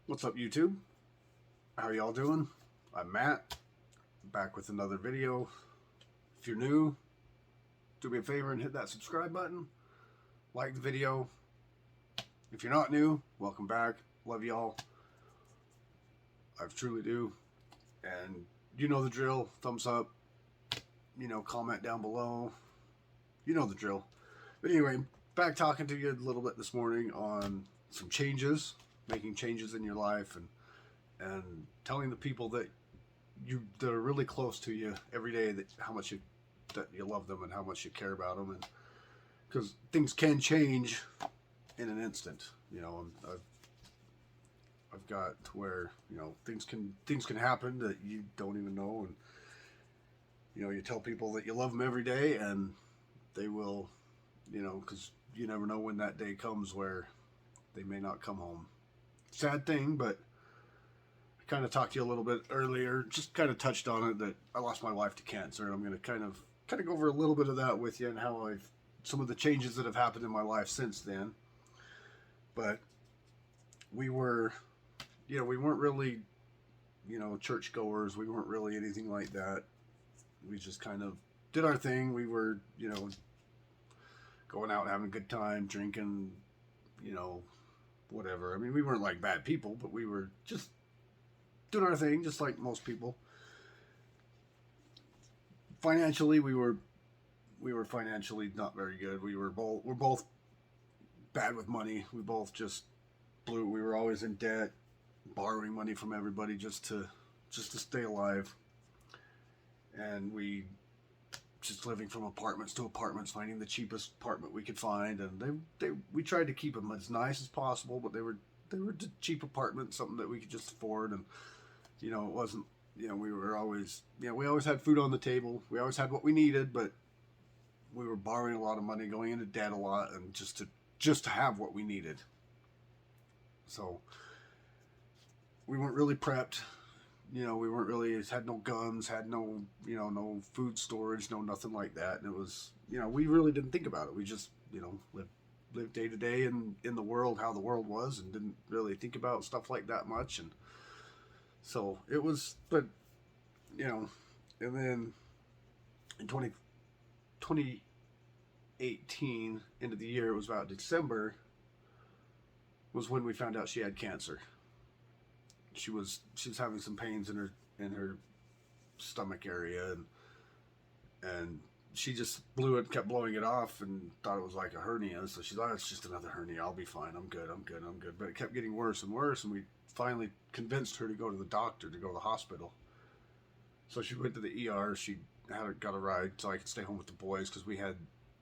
What's up, YouTube? How are y'all doing? I'm Matt, back with another video. If you're new, do me a favor and hit that subscribe button. Like the video. If you're not new, welcome back. Love y'all. I truly do. And you know the drill. Thumbs up. Comment down below. You know the drill. But anyway, back talking to you a little bit this morning on some changes, making changes in your life, and telling the people that are really close to you every day that you love them and how much you care about them, and because things can change in an instant. I've got to where things can happen that you don't even know, and you tell people that you love them every day, and they will, because you never know when that day comes where they may not come home. Sad thing, but kind of talked to you a little bit earlier, just kind of touched on it, that I lost my wife to cancer, and I'm going to kind of go over a little bit of that with you and how some of the changes that have happened in my life since then. But we weren't really, churchgoers. We weren't really anything like that. We just kind of did our thing. We were, going out, having a good time, drinking, whatever. I mean, we weren't like bad people, but we were just doing our thing, just like most people. Financially, we were financially not very good. We're both bad with money. We both just blew. We were always in debt, borrowing money from everybody just to stay alive. And we just living from apartments to apartments, finding the cheapest apartment we could find, and we tried to keep them as nice as possible, but they were cheap apartments, something that we could just afford. And it wasn't, we were always, we always had food on the table. We always had what we needed, but we were borrowing a lot of money, going into debt a lot, and just to have what we needed. So we weren't really prepped. We weren't really, had no guns, had no, no food storage, no nothing like that. And it was, we really didn't think about it. We just, lived day to day in the world, how the world was, and didn't really think about stuff like that much. And so it was, but, and then in 2018, end of the year, it was about December, was when we found out she had cancer. She was having some pains in her stomach area, and she just kept blowing it off, and thought it was like a hernia. So she's like, oh, it's just another hernia. I'll be fine. I'm good. But it kept getting worse and worse, and we finally convinced her to go to the doctor, to go to the hospital. So she went to the ER. She got a ride so I could stay home with the boys, because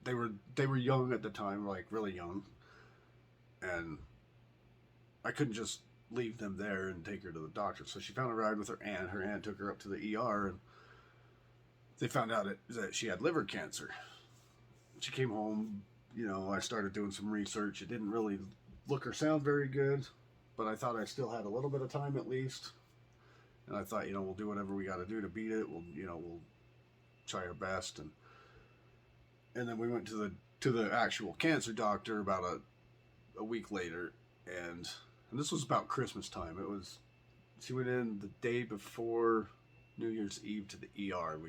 they were young at the time, like really young, and I couldn't just leave them there and take her to the doctor. So she found a ride with her aunt. Her aunt took her up to the ER, and they found out that she had liver cancer. She came home, I started doing some research. It didn't really look or sound very good, but I thought I still had a little bit of time at least. And I thought, we'll do whatever we got to do to beat it. We'll try our best. And then we went to the actual cancer doctor about a week later, and this was about Christmas time. She went in the day before New Year's Eve to the ER, and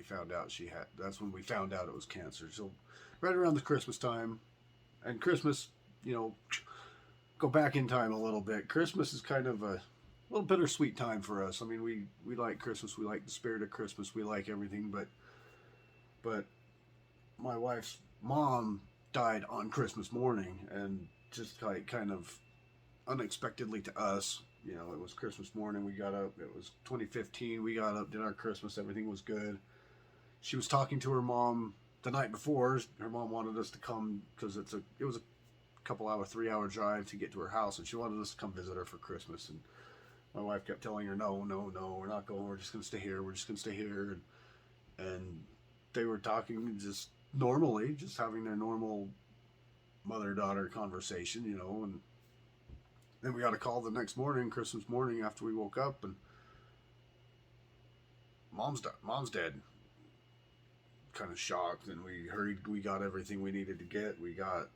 that's when we found out it was cancer. So right around the Christmas time, and Christmas, go back in time a little bit. Christmas is kind of a little bittersweet time for us. I mean, we like Christmas. We like the spirit of Christmas. We like everything, but my wife's mom died on Christmas morning, and just kind of unexpectedly to us. It was Christmas morning. We got up. It was 2015. We got up, did our Christmas. Everything was good. She was talking to her mom the night before. Her mom wanted us to come because it was a couple hour, 3-hour drive to get to her house, and she wanted us to come visit her for Christmas. And my wife kept telling her, no, we're not going. We're just going to stay here. We're just going to stay here. And they were talking just normally, just having their normal mother-daughter conversation, and then we got a call the next morning, Christmas morning, after we woke up, and mom's dead. Kind of shocked, and we hurried. We got everything we needed to get. We got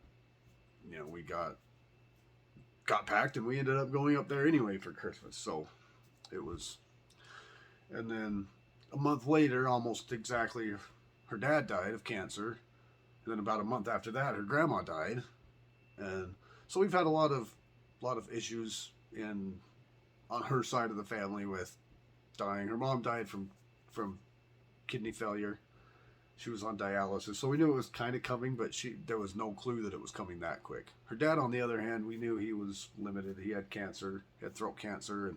got packed and we ended up going up there anyway for Christmas. So it was, and then a month later, almost exactly, her dad died of cancer. And then about a month after that, her grandma died, and so we've had a lot of issues in on her side of the family with dying. Her mom died from kidney failure. She was on dialysis, so we knew it was kind of coming, but there was no clue that it was coming that quick. Her dad, on the other hand, we knew he was limited. He had cancer, he had throat cancer, and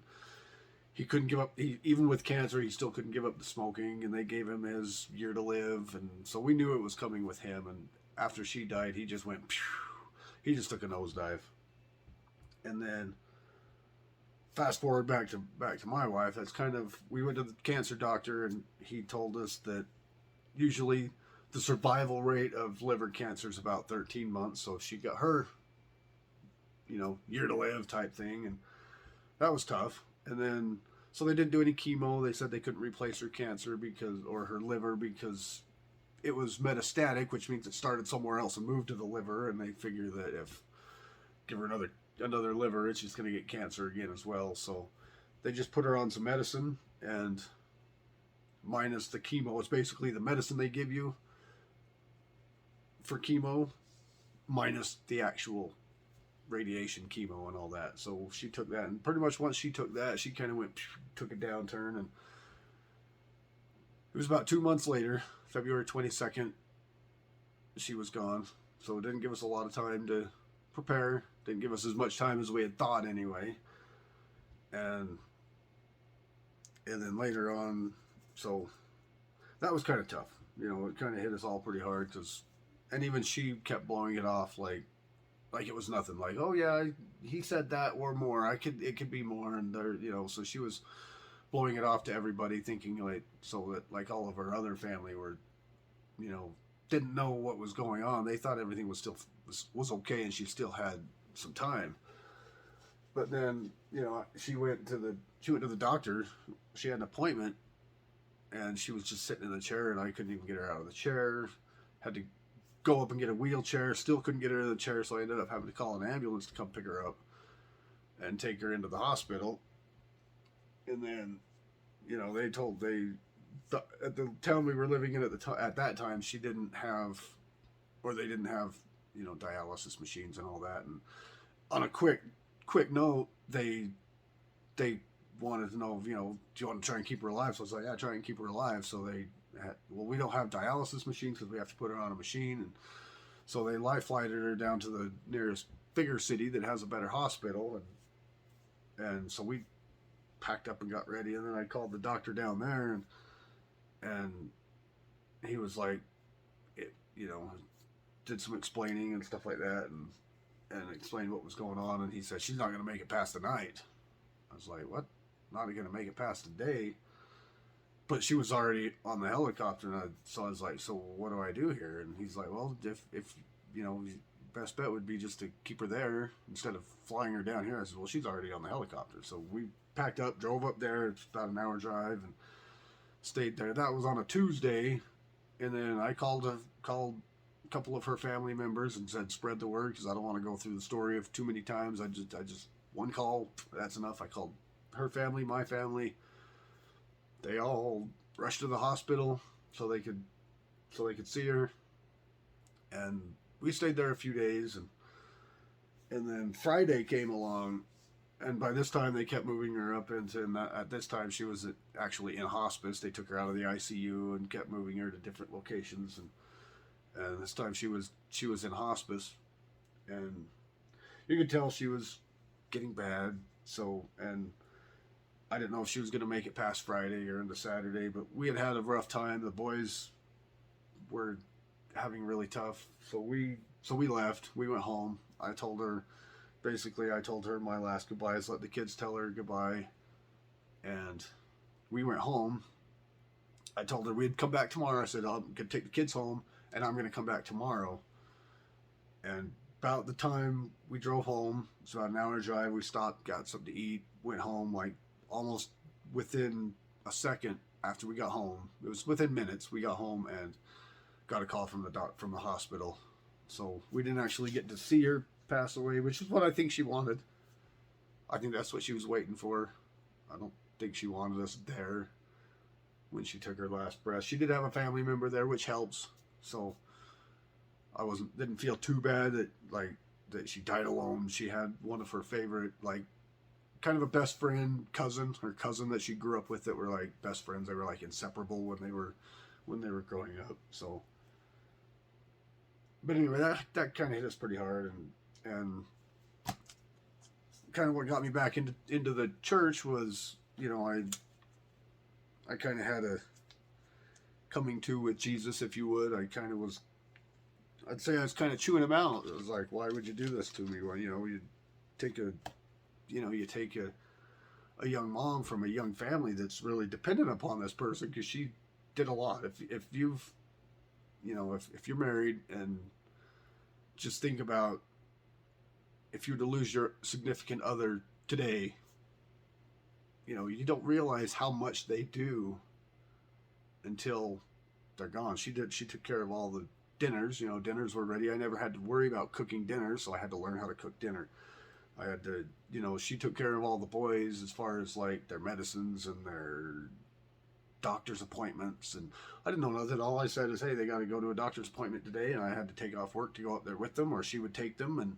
he couldn't give up. Even with cancer, he still couldn't give up the smoking, and they gave him his year to live, and so we knew it was coming with him. And after she died, he just went, phew, he just took a nosedive. And then fast forward back to my wife. That's kind of, we went to the cancer doctor, and he told us that usually the survival rate of liver cancer is about 13 months. So she got her, year to live type thing, and that was tough. And then, so they didn't do any chemo. They said they couldn't replace her cancer or her liver because it was metastatic, which means it started somewhere else and moved to the liver. And they figure that if give her another liver, it's just going to get cancer again as well. So they just put her on some medicine, and minus the chemo, it's basically the medicine they give you for chemo minus the actual radiation chemo and all that. So she took that, and pretty much once she took that, she kind of took a downturn, and it was about 2 months later, February 22nd, she was gone. So it didn't give us a lot of time to prepare, didn't give us as much time as we had thought anyway. And then later on, so that was kind of tough. It kind of hit us all pretty hard, and even she kept blowing it off like it was nothing. Like, oh yeah, he said that or more. It could be more, and there, so she was blowing it off to everybody, thinking that all of her other family were, didn't know what was going on. They thought everything was still was okay, and she still had some time. But then, she went to the doctor. She had an appointment, and she was just sitting in the chair, and I couldn't even get her out of the chair. Had to go up and get a wheelchair. Still couldn't get her in the chair, so I ended up having to call an ambulance to come pick her up and take her into the hospital. And then, at the town we were living in at that time, they didn't have dialysis machines and all that. And on a quick note, they wanted to know, do you want to try and keep her alive? So I was like, yeah, try and keep her alive. So we don't have dialysis machines because we have to put her on a machine. And so they life flighted her down to the nearest bigger city that has a better hospital. And so we packed up and got ready. And then I called the doctor down there, and he was like, did some explaining and stuff like that, and explained what was going on. And he said, she's not going to make it past the night. I was like, what? Not going to make it past the day? But she was already on the helicopter, and so I was like, so what do I do here? And he's like, well, if best bet would be just to keep her there instead of flying her down here. I said, well, she's already on the helicopter. So we packed up, drove up there. It's about an hour drive, and stayed there. That was on a Tuesday, and then I called a couple of her family members and said, spread the word, because I don't want to go through the story of too many times. I just one call, that's enough. I called her family, my family. They all rushed to the hospital so they could see her, and we stayed there a few days, and then Friday came along, and by this time they kept moving her up at this time she was actually in hospice. They took her out of the ICU and kept moving her to different locations, and this time she was in hospice, and you could tell she was getting bad. So, and I didn't know if she was going to make it past Friday or into Saturday, but we had a rough time. The boys were having really tough, so we left. We went home. I told her my last goodbyes, let the kids tell her goodbye, and we went home. I told her we'd come back tomorrow. I said, I'm going to take the kids home, and I'm going to come back tomorrow. And about the time we drove home, it's about an hour drive, we stopped, got something to eat, went home, like almost within a second after we got home. It was within minutes. We got home and got a call from the hospital. So we didn't actually get to see her pass away, which is what I think she wanted. I think that's what she was waiting for. I don't think she wanted us there when she took her last breath. She did have a family member there, which helps. So I didn't feel too bad that she died alone. She had one of her favorite, like, kind of a best friend her cousin that she grew up with, that were like best friends. They were like inseparable when they were growing up. So, but anyway, that kind of hit us pretty hard, and kind of what got me back into the church was, I kind of had a coming to with Jesus, if you would. I'd say I was kind of chewing him out. It was like, why would you do this to me? Well, you take a young mom from a young family that's really dependent upon this person, because she did a lot. If you're married, and just think about if you were to lose your significant other today, you don't realize how much they do until they're gone. She took care of all the dinners. Dinners were ready. I never had to worry about cooking dinner, so I had to learn how to cook dinner. I had to, she took care of all the boys as far as like their medicines and their doctor's appointments. And I didn't know nothing. All I said is, hey, they got to go to a doctor's appointment today. And I had to take off work to go up there with them, or she would take them and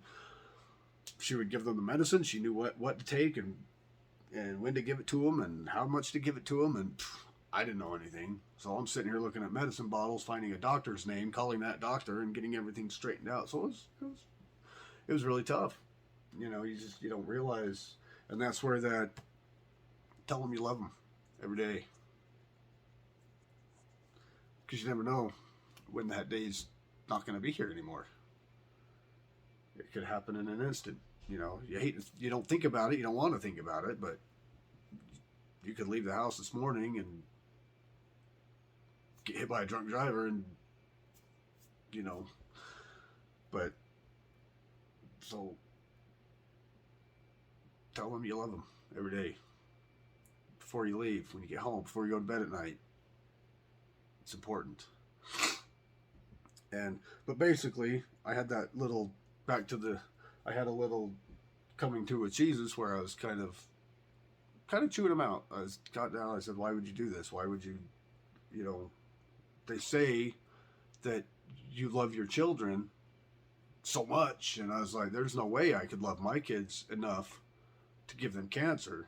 she would give them the medicine. She knew what to take and when to give it to them and how much to give it to them. And I didn't know anything. So I'm sitting here looking at medicine bottles, finding a doctor's name, calling that doctor, and getting everything straightened out. So it was really tough. You don't realize. And that's where that tell them you love them every day. Because you never know when that day's not going to be here anymore. It could happen in an instant. You don't think about it. You don't want to think about it, but you could leave the house this morning and get hit by a drunk driver, and but so tell them you love them every day before you leave, when you get home, before you go to bed at night. It's important. But basically, I had that little I had a little coming to with Jesus where I was kind of chewing him out. I got down. I said, why would you do this? Why would you, they say that you love your children so much. And I was like, there's no way I could love my kids enough to give them cancer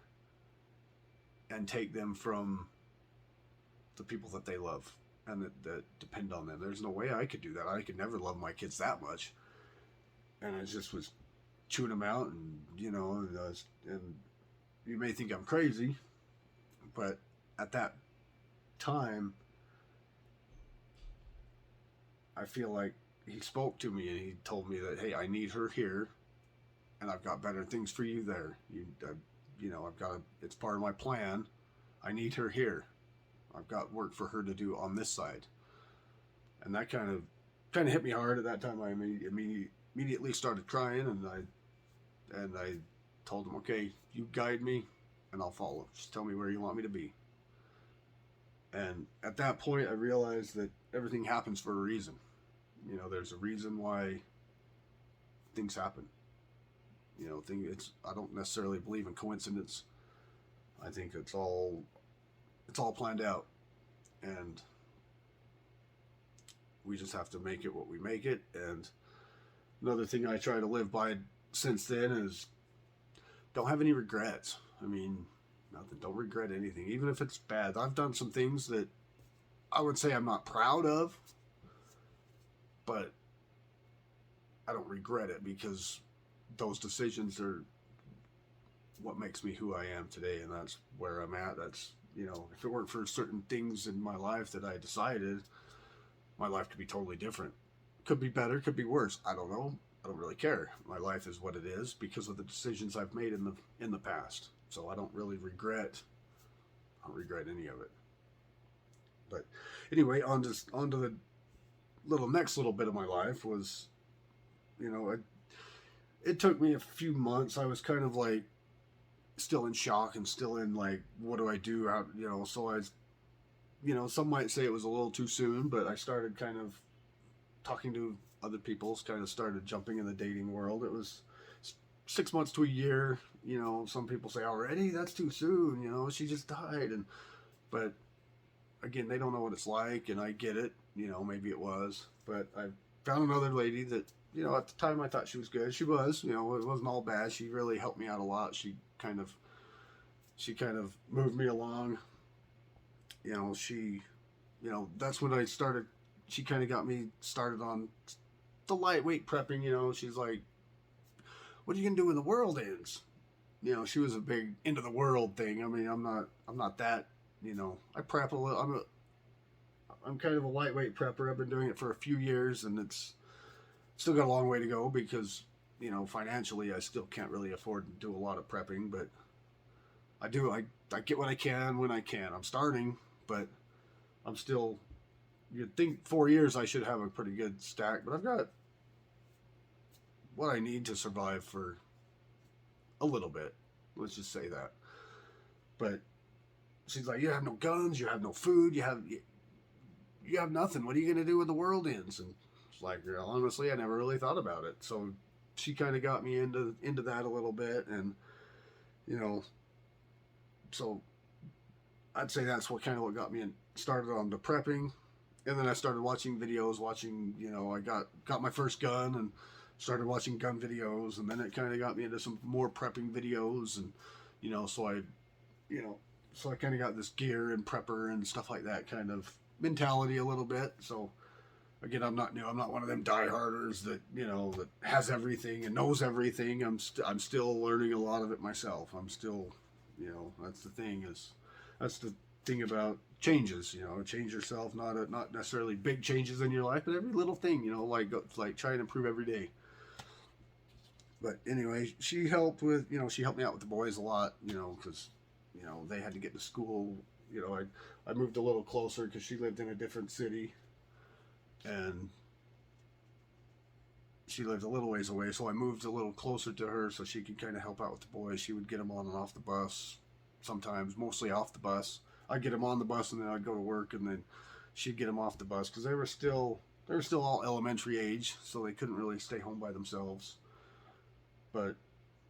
and take them from the people that they love and that depend on them. There's no way I could do that. I could never love my kids that much. And I just was chewing them out, and and you may think I'm crazy, but at that time, I feel like he spoke to me and he told me that, hey, I need her here, and I've got better things for you there. It's part of my plan. I need her here. I've got work for her to do on this side. And that kind of hit me hard at that time. I immediately started crying, and I told him, okay, you guide me and I'll follow. Just tell me where you want me to be. And at that point, I realized that everything happens for a reason. There's a reason why things happen. I don't necessarily believe in coincidence. I think it's all planned out, and we just have to make it what we make it. And another thing I try to live by since then is don't have any regrets. Nothing. Don't regret anything, even if it's bad. I've done some things that I would say I'm not proud of, but I don't regret it, because those decisions are what makes me who I am today, and that's where I'm at. That's, if it weren't for certain things in my life that I decided, my life could be totally different. Could be better, could be worse. I don't know. I don't really care. My life is what it is because of the decisions I've made in the past. So I don't really regret. I don't regret any of it. But anyway, on to the next little bit of my life was, it took me a few months. I was kind of like still in shock and still in like, what do I do? So I, some might say it was a little too soon, but I started kind of talking to other people, kind of started jumping in the dating world. It was 6 months to a year. You know, some people say already that's too soon. You know, she just died, and but again, they don't know what it's like, and I get it. You know, maybe it was, but I found another lady that, you know, at the time I thought she was good. She was, you know, it wasn't all bad. She really helped me out a lot. She kind of moved me along. You know, you know, that's when I started. She kind of got me started on the lightweight prepping. You know, she's like, "What are you gonna do when the world ends?" You know, she was a big into the world thing. I mean, I'm not that. You know, I prep a little. I'm kind of a lightweight prepper. I've been doing it for a few years, and it's still got a long way to go because, you know, financially, I still can't really afford to do a lot of prepping, but I do. I get what I can when I can. I'm starting, but I'm still. You'd think 4 years I should have a pretty good stack, but I've got what I need to survive for a little bit. Let's just say that. But she's like, "You have no guns, you have no food, you have nothing. What are you gonna do when the world ends?" And it's like, well, honestly, I never really thought about it. So she kind of got me into that a little bit, and you know, so I'd say that's what got me started on the prepping. And then I started watching videos, you know, I got my first gun and started watching gun videos, and then it kind of got me into some more prepping videos, and you know, you know, so I kind of got this gear and prepper and stuff like that kind of mentality a little bit. So again, I'm not new. I'm not one of them dieharders that, you know, that has everything and knows everything. I'm still learning a lot of it myself. I'm still, you know, that's the thing about changes. You know, change yourself, not necessarily big changes in your life, but every little thing. You know, like try and improve every day. But anyway, she helped she helped me out with the boys a lot. You know, because you know they had to get to school. You know, I moved a little closer because she lived in a different city, and she lived a little ways away, so I moved a little closer to her so she could kind of help out with the boys. She would get them on and off the bus, sometimes mostly off the bus. I'd get them on the bus, and then I'd go to work, and then she'd get them off the bus because they were still all elementary age, so they couldn't really stay home by themselves. But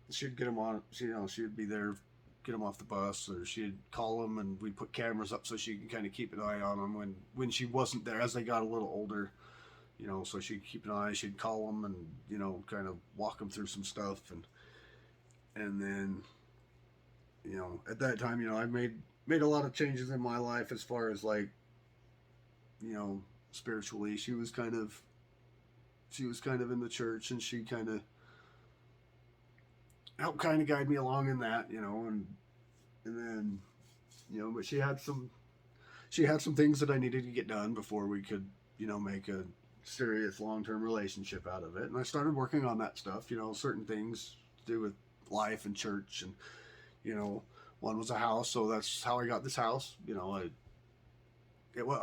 she'd get them on. You know, she'd be there, get them off the bus, or she'd call them, and we'd put cameras up so she could kind of keep an eye on them when she wasn't there. As they got a little older, you know, so she'd keep an eye. She'd call them and, you know, kind of walk them through some stuff, and then, you know, at that time, you know, I made a lot of changes in my life as far as like, you know, spiritually. She was kind of in the church, and she kind of helped kind of guide me along in that, you know, and then, you know, but she had some things that I needed to get done before we could, you know, make a serious long-term relationship out of it. And I started working on that stuff, you know, certain things to do with life and church, and you know, one was a house, so that's how I got this house. You know,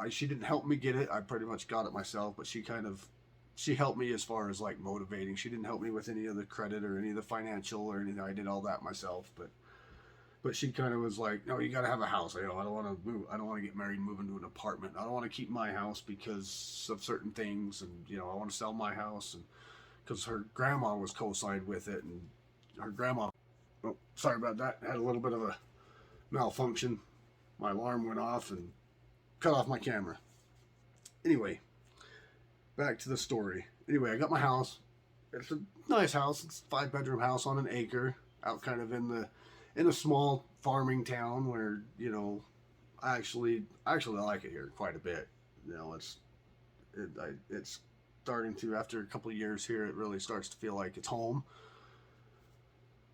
she didn't help me get it. I pretty much got it myself, but she helped me as far as like motivating. She didn't help me with any of the credit or any of the financial or anything. I did all that myself, but she kind of was like, "No, you got to have a house. You know, I don't want to move. I don't want to get married and move into an apartment. I don't want to keep my house because of certain things, and you know, I want to sell my house." And because her grandma was co-signed with it, and her grandma, oh, sorry about that, had a little bit of a malfunction. My alarm went off and cut off my camera. Anyway, back to the story. Anyway, I got my house. It's a nice house. It's a 5-bedroom house on an acre, out kind of in a small farming town where, you know, I actually like it here quite a bit. You know, it's starting to, after a couple of years here, it really starts to feel like it's home,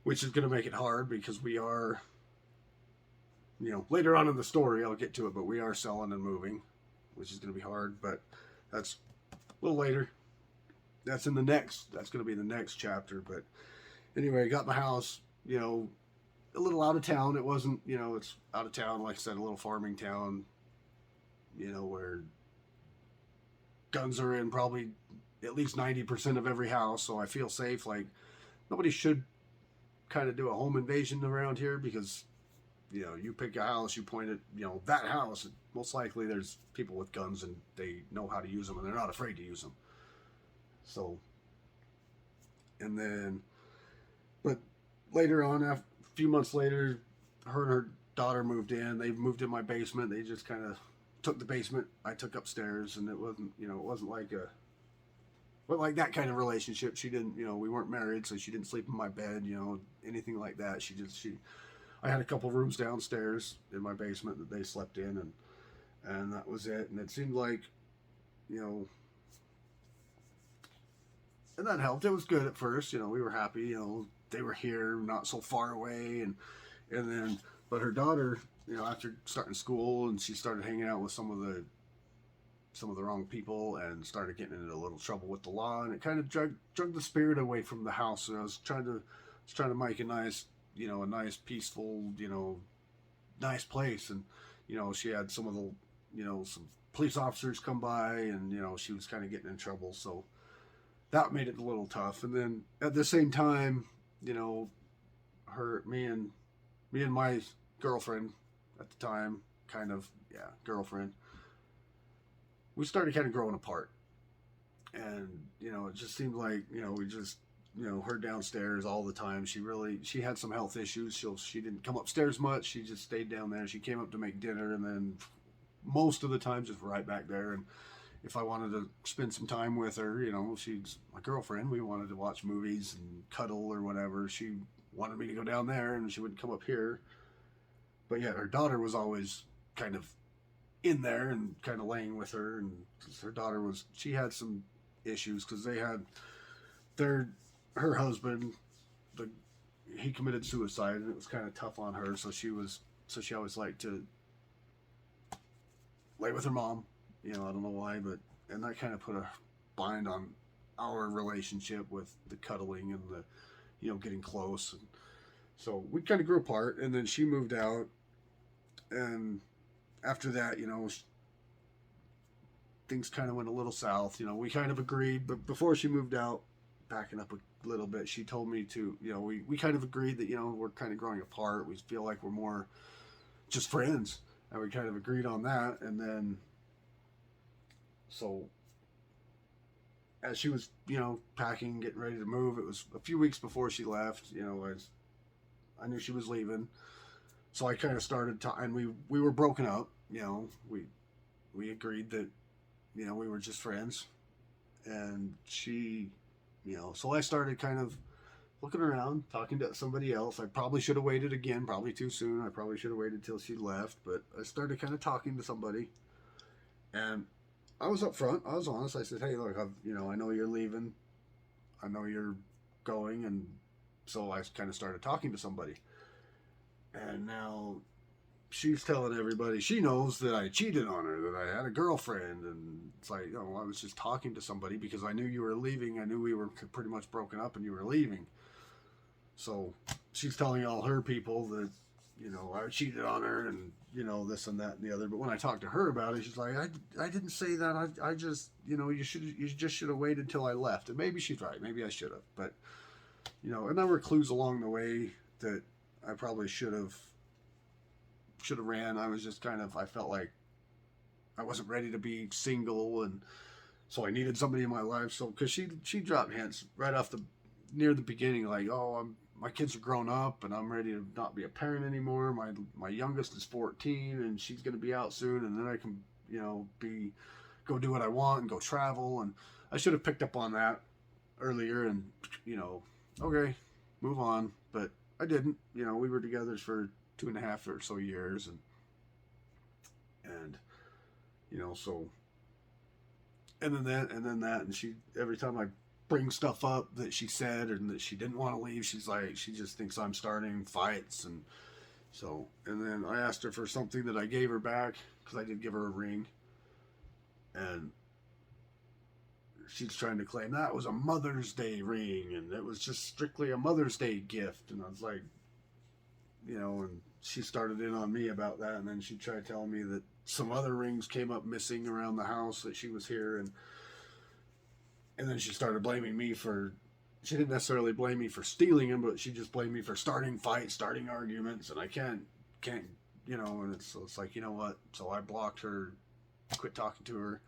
which is going to make it hard because we are, you know, later on in the story I'll get to it, but we are selling and moving, which is going to be hard, but that's a little later. That's going to be the next chapter. But anyway, I got my house, you know, a little out of town. It wasn't, you know, it's out of town, like I said, a little farming town, you know, where guns are in probably at least 90% of every house. So I feel safe. Like, nobody should kind of do a home invasion around here because, you know, you pick a house, you point at, you know, that house, most likely there's people with guns and they know how to use them and they're not afraid to use them. So, and then But later on, a few months later, her and her daughter moved in. They moved in my basement. They just kind of took the basement. I took upstairs, and it wasn't, it wasn't like that kind of relationship. She didn't, we weren't married, so she didn't sleep in my bed, anything like that. I had a couple rooms downstairs in my basement that they slept in, and that was it. And it seemed like, you know, and that helped. It was good at first. We were happy. They were here, not so far away, and then, but her daughter, after starting school, and she started hanging out with some of the wrong people, and started getting into a little trouble with the law, and it kind of drug the spirit away from the house. And I was trying to make a nice, a nice peaceful, nice place, and she had some of the, some police officers come by, and she was kind of getting in trouble, so that made it a little tough. And then at the same time, me and my girlfriend at the time, girlfriend, we started kind of growing apart. And it just seemed like we just her downstairs all the time. She had some health issues. She didn't come upstairs much. She just stayed down there. She came up to make dinner, and then most of the time just right back there. And if I wanted to spend some time with her, she's my girlfriend. We wanted to watch movies and cuddle or whatever. She wanted me to go down there, and she wouldn't come up here. But yeah, her daughter was always kind of in there and kind of laying with her. And her daughter she had some issues because her husband, he committed suicide, and it was kind of tough on her. So she always liked to lay with her mom. I don't know why, and that kind of put a bind on our relationship with the cuddling and the, getting close. And so we kind of grew apart, and then she moved out, and after that, things kind of went a little south. We kind of agreed, but before she moved out, backing up a little bit, she told me to, we kind of agreed that, we're kind of growing apart. We feel like we're more just friends, and we kind of agreed on that. And then, so as she was, packing, getting ready to move, it was a few weeks before she left, I knew she was leaving. So I kind of started and we were broken up, we agreed that, we were just friends. And she, so I started kind of looking around, talking to somebody else. I probably should have waited again, probably too soon. I probably should have waited till she left, but I started kind of talking to somebody. And I was upfront. I was honest. I said, "Hey, look, I know you're leaving. I know you're going," and so I kind of started talking to somebody. And now she's telling everybody she knows that I cheated on her, that I had a girlfriend, and it's like, I was just talking to somebody because I knew you were leaving. I knew we were pretty much broken up, and you were leaving. So she's telling all her people that I cheated on her, and this and that and the other. But when I talked to her about it, she's like, I didn't say that. I just you just should have waited till I left. And maybe she's right. Maybe I should have. But and there were clues along the way that I probably should have ran. I was just I felt like I wasn't ready to be single, and so I needed somebody in my life. So because she dropped hints right off near the beginning, like, my kids are grown up, and I'm ready to not be a parent anymore. My youngest is 14, and she's going to be out soon, and then I can go do what I want and go travel. And I should have picked up on that earlier, and okay, move on. But I didn't. We were together for 2.5 or so years, and so, and then that, and she, every time I bring stuff up that she said and that she didn't want to leave, she's like, she just thinks I'm starting fights. And so, and then I asked her for something that I gave her back, because I did give her a ring, and she's trying to claim that was a Mother's Day ring, and it was just strictly a Mother's Day gift. And I was like, and she started in on me about that, and then she tried telling me that some other rings came up missing around the house that she was here, and then she started blaming me she didn't necessarily blame me for stealing them, but she just blamed me for starting fights, starting arguments, and I can't, and it's like, what? So I blocked her, quit talking to her.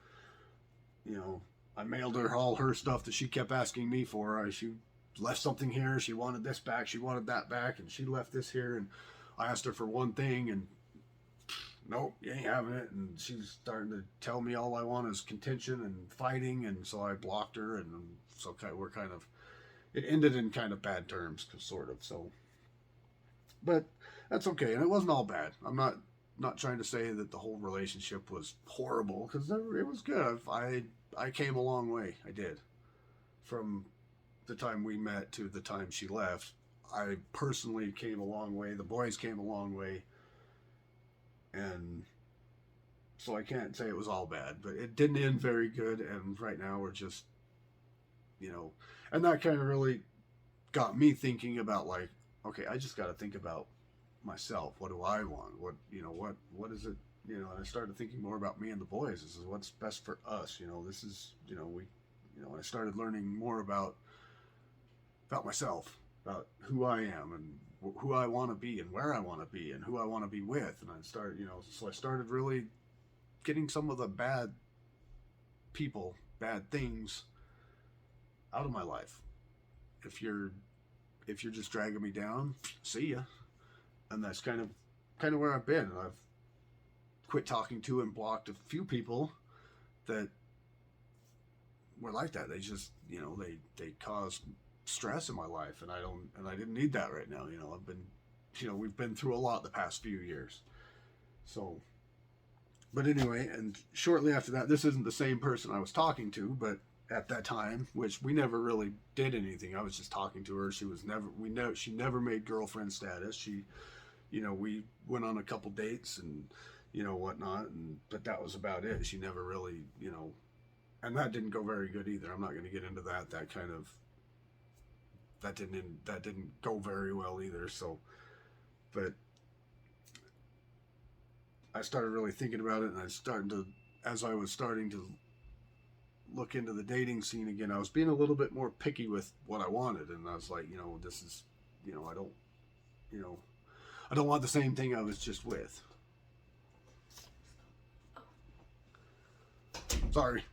I mailed her all her stuff that she kept asking me for. She left something here. She wanted this back. She wanted that back, and she left this here. And I asked her for one thing, and nope, you ain't having it. And she's starting to tell me all I want is contention and fighting, and so I blocked her, and so we're kind of, it ended in kind of bad terms, sort of. So, but that's okay, and it wasn't all bad. I'm not trying to say that the whole relationship was horrible, because it was good. I came a long way. I did, from the time we met to the time she left. I personally came a long way. The boys came a long way. And so I can't say it was all bad, but it didn't end very good. And right now we're just, and that kind of really got me thinking about, like, okay, I just got to think about myself. What do I want? What is it? And I started thinking more about me and the boys. This is what's best for us. This is, I started learning more about myself, about who I am and who I want to be and where I want to be and who I want to be with. And so I started really getting some of the bad people, bad things out of my life. If you're just dragging me down, see ya. And that's kind of where I've been. I've quit talking to and blocked a few people that were like that. They just, they caused stress in my life, and I didn't need that right now. I've been, we've been through a lot the past few years. So, but anyway, and shortly after that, this isn't the same person I was talking to, but at that time, which we never really did anything. I was just talking to her. She never made girlfriend status. She, we went on a couple dates and, whatnot, but that was about it. She never really, and that didn't go very good either. I'm not going to get into that. That didn't go very well either. So, but I started really thinking about it, and as I was starting to look into the dating scene again, I was being a little bit more picky with what I wanted, and I was like, this is, I don't want the same thing I was just with. Sorry,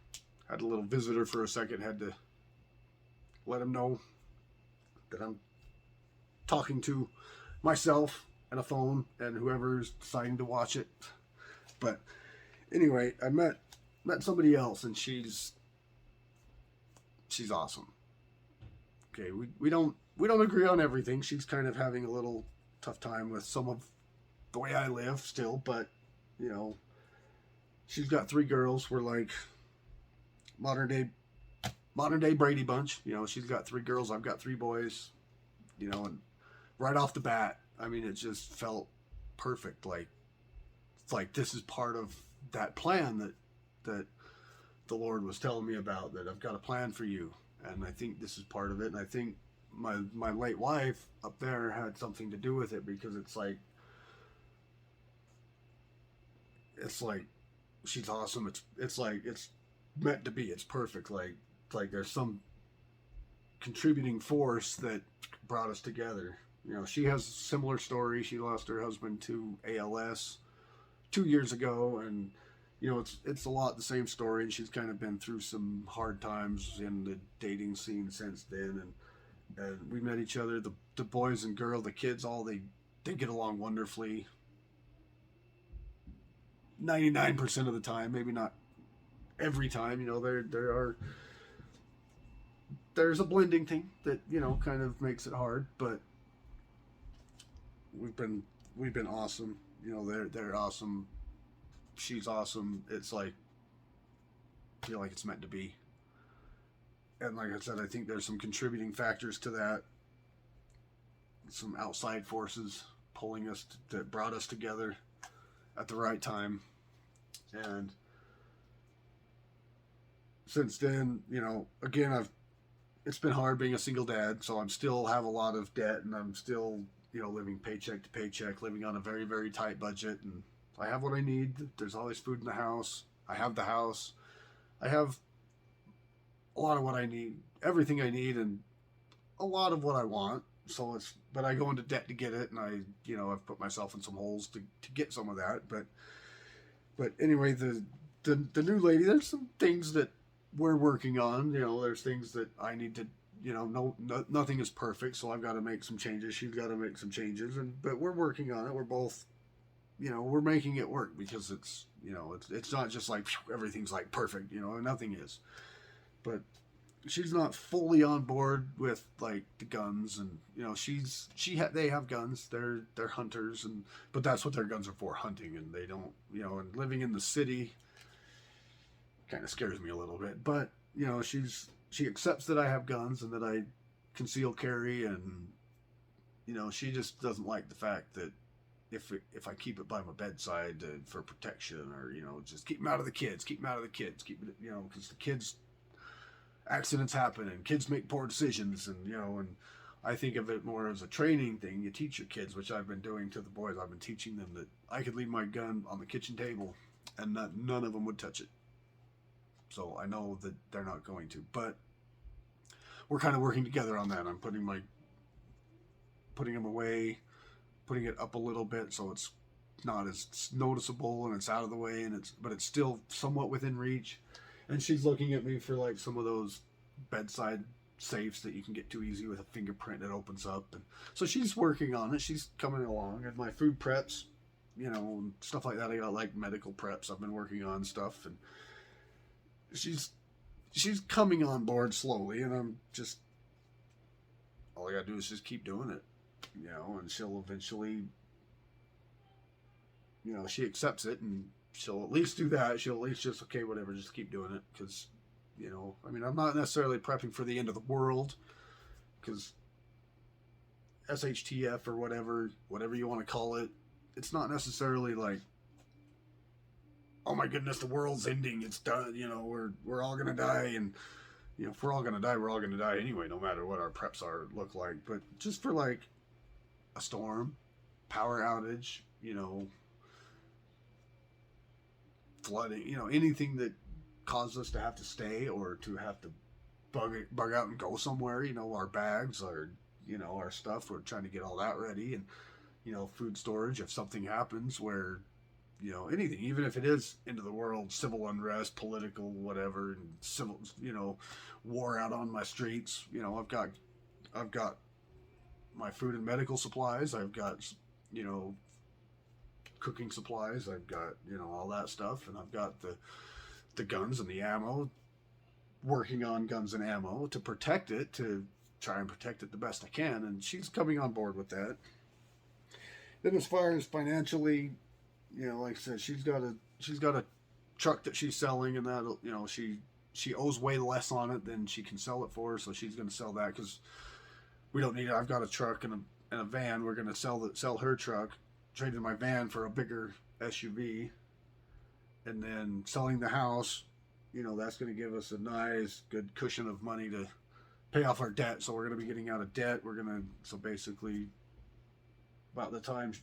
had a little visitor for a second. Had to let him know that I'm talking to myself and a phone and whoever's deciding to watch it. But anyway, I met somebody else, and she's awesome. Okay, we don't agree on everything. She's kind of having a little tough time with some of the way I live still, but she's got 3 girls. We're like modern day Brady Bunch. She's got 3 girls. I've got 3 boys. And right off the bat, I mean, it just felt perfect. Like, it's like this is part of that plan that the Lord was telling me about, that I've got a plan for you. And I think this is part of it. And I think my late wife up there had something to do with it, because it's like she's awesome. It's like it's meant to be. It's perfect. Like there's some contributing force that brought us together. She has a similar story. She lost her husband to ALS 2 years ago, and it's a lot the same story, and she's kind of been through some hard times in the dating scene since then, and we met each other. The boys and girl, the kids, all they get along wonderfully 99% of the time. Maybe not every time. There's a blending thing that kind of makes it hard, but we've been awesome. They're awesome. She's awesome. It's like, I feel like it's meant to be. And like I said, I think there's some contributing factors to that. Some outside forces pulling us that brought us together at the right time. And since then, again, it's been hard being a single dad, so I'm still have a lot of debt, and I'm still, living paycheck to paycheck, living on a very, very tight budget, and I have what I need. There's always food in the house. I have the house. I have a lot of what I need, everything I need, and a lot of what I want. So but I go into debt to get it, and I've put myself in some holes to get some of that. But anyway, the new lady, there's some things that we're working on. There's things that I need to nothing is perfect, so I've got to make some changes. She's got to make some changes, but we're working on it. We're both, we're making it work, because it's not just like everything's like perfect, nothing is. But she's not fully on board with like the guns, and they have guns. They're hunters, but that's what their guns are for, hunting, and they don't, and living in the city kind of scares me a little bit. But she accepts that I have guns and that I conceal carry, and she just doesn't like the fact that if I keep it by my bedside for protection, or just keep them out of the kids, keep because the kids, accidents happen and kids make poor decisions, and I think of it more as a training thing. You teach your kids, which I've been doing to the boys. I've been teaching them that I could leave my gun on the kitchen table and none of them would touch it. So I know that they're not going to, but we're kind of working together on that. I'm putting them away, putting it up a little bit so it's not as noticeable and it's out of the way, but it's still somewhat within reach. And she's looking at me for like some of those bedside safes that you can get too easy with a fingerprint that opens up. And so she's working on it. She's coming along. And my food preps, stuff like that. I got like medical preps I've been working on stuff. And she's coming on board slowly. And I'm just, all I got to do is just keep doing it, and she'll eventually, she accepts it, and she'll at least do that. She'll at least just, okay, whatever, just keep doing it. Because, I'm not necessarily prepping for the end of the world, because SHTF or whatever you want to call it, it's not necessarily like, oh my goodness, the world's ending, it's done, we're all gonna die, and if we're all gonna die, we're all gonna die anyway, no matter what our preps look like. But just for like a storm, power outage, flooding, anything that caused us to have to stay or to have to bug out and go somewhere, our bags, our stuff, we're trying to get all that ready, and food storage if something happens where, anything, even if it is into the world, civil unrest, political, whatever, and civil, war out on my streets, I've got my food and medical supplies, I've got, cooking supplies, I've got, all that stuff, and I've got the guns and the ammo, working on guns and ammo to protect it, to try and protect it the best I can, and she's coming on board with that. Then as far as financially, like I said, she's got a truck that she's selling, and that, she owes way less on it than she can sell it for, so she's going to sell that, because we don't need it. I've got a truck and a van. We're going to sell her truck, trade in my van for a bigger SUV, and then selling the house, that's going to give us a nice, good cushion of money to pay off our debt. So we're going to be getting out of debt. So basically, about the time,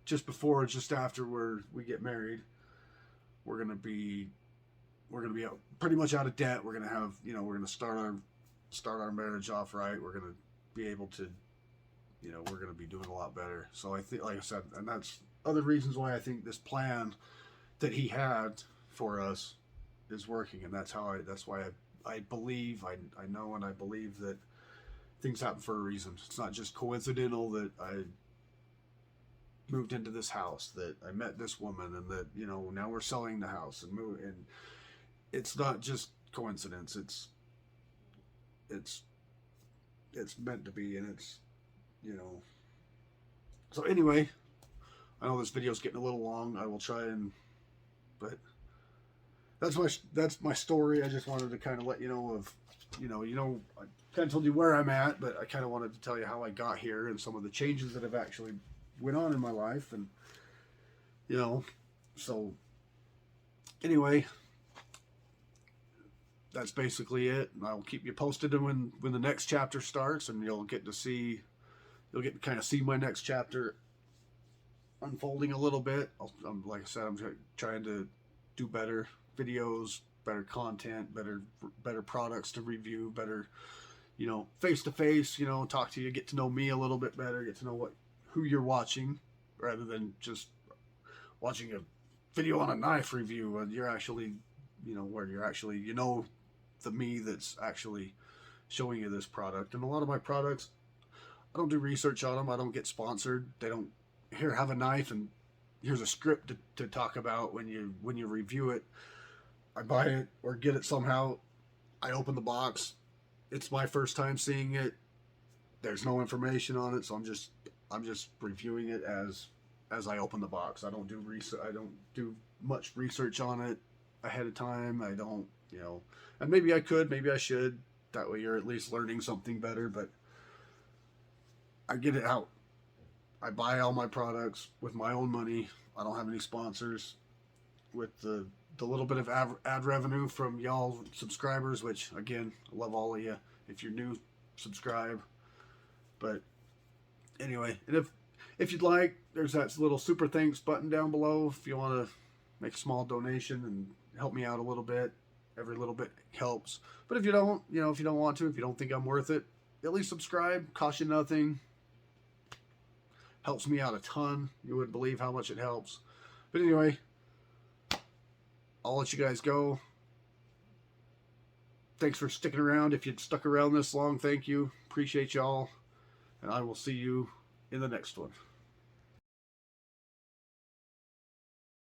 just before, just after we get married, we're going to be out, pretty much out of debt. We're going to have, we're going to start our marriage off right. We're going to be able to, we're going to be doing a lot better. So I think, like I said, and that's other reasons why I think this plan that he had for us is working, and that's why I believe, I know, and I believe that things happen for a reason. It's not just coincidental that I moved into this house, that I met this woman, and that, now we're selling the house and it's not just coincidence. It's meant to be, and it's, so anyway, I know this video's getting a little long. I will try but that's my story. I just wanted to kind of let you know of, I kind of told you where I'm at, but I kind of wanted to tell you how I got here and some of the changes that have actually went on in my life, and so anyway, that's basically it. And I'll keep you posted when the next chapter starts, and you'll get to kind of see my next chapter unfolding a little bit. Like I said, I'm trying to do better videos, better content, better products to review, better, face to face, talk to you, get to know me a little bit better, get to know who you're watching, rather than just watching a video on a knife review, and you're actually, where you're actually, the me that's actually showing you this product. And a lot of my products, I don't do research on them. I don't get sponsored. They don't, here, have a knife and here's a script to talk about when you review it. I buy it or get it somehow. I open the box. It's my first time seeing it. There's no information on it, so I'm just reviewing it as I open the box. I don't do much research on it ahead of time. I don't, and maybe I could, maybe I should. That way you're at least learning something better, but I get it out. I buy all my products with my own money. I don't have any sponsors. With the little bit of ad revenue from y'all subscribers, which again, I love all of you. If you're new, subscribe. But anyway, and if you'd like, there's that little super thanks button down below if you want to make a small donation and help me out a little bit. Every little bit helps. But if you don't, if you don't want to, if you don't think I'm worth it, at least subscribe. Cost you nothing. Helps me out a ton. You wouldn't believe how much it helps. But anyway, I'll let you guys go. Thanks for sticking around. If you'd stuck around this long, thank you. Appreciate y'all. And I will see you in the next one.